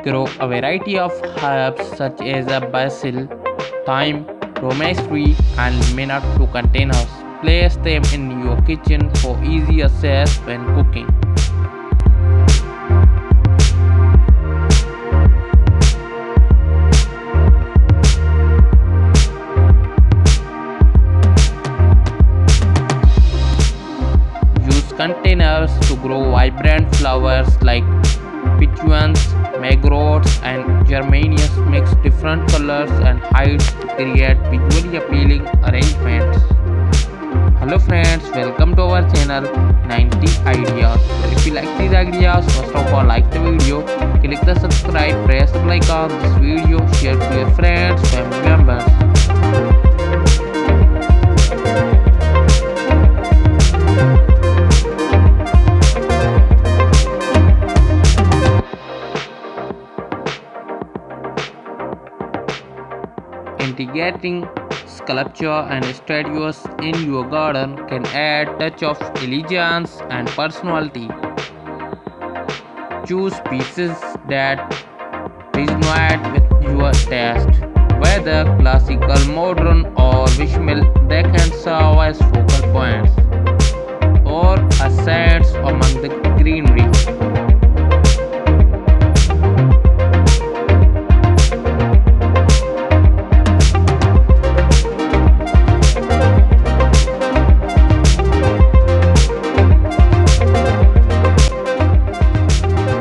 Grow a variety of herbs such as basil, thyme, rosemary, and mint to containers. Place them in your kitchen for easy access when cooking. Use containers to grow vibrant flowers like petunias, marigolds, and geraniums. Mix different colors and heights to create visually appealing arrangements. Hello friends, welcome to our channel 90 Ideas. So if you like these ideas, first of all like the video, click the subscribe, press the like on this video, share to your friends, family members. Integrating sculpture and statues in your garden can add a touch of elegance and personality. Choose pieces that resonate with your taste. Whether classical, modern or visual, they can serve as focal points or assets among the greenery.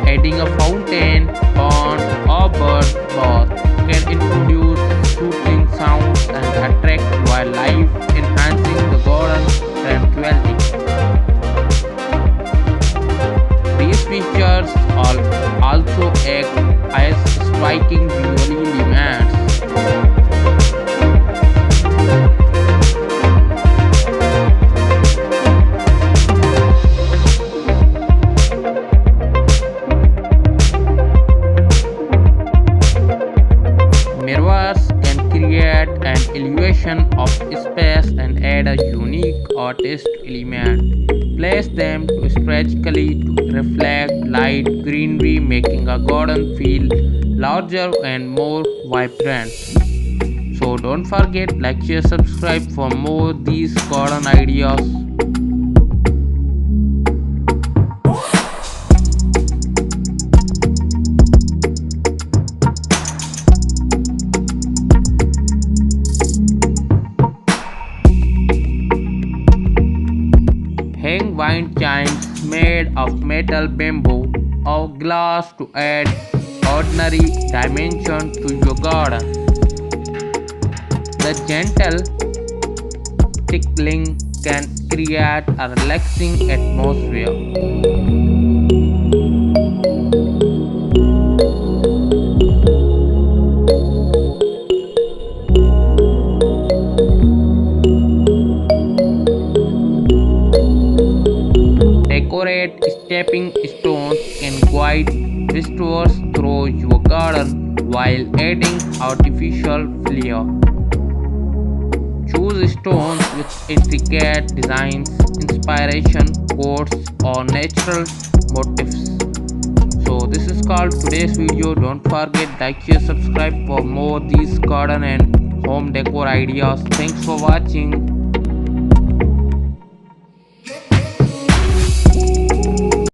Adding a fountain, pond, or bird bath can introduce soothing sounds and attract wildlife, enhancing the garden tranquility. These features also act as striking visual elements. Mirrors can create an illusion of space and add a unique artist element. Place them to strategically to reflect light greenery, making a garden feel larger and more vibrant. So don't forget like, share, subscribe for more these garden ideas. Hang wind chimes made of metal, bamboo, or glass to add ordinary dimension to your garden. The gentle tickling can create a relaxing atmosphere. Decorate stepping stones can guide visitors through your garden while adding artificial flair. Choose stones with intricate designs, inspiration, quotes, or natural motifs. So this is called today's video. Don't forget like, share, subscribe for more these garden and home decor ideas. Thanks for watching.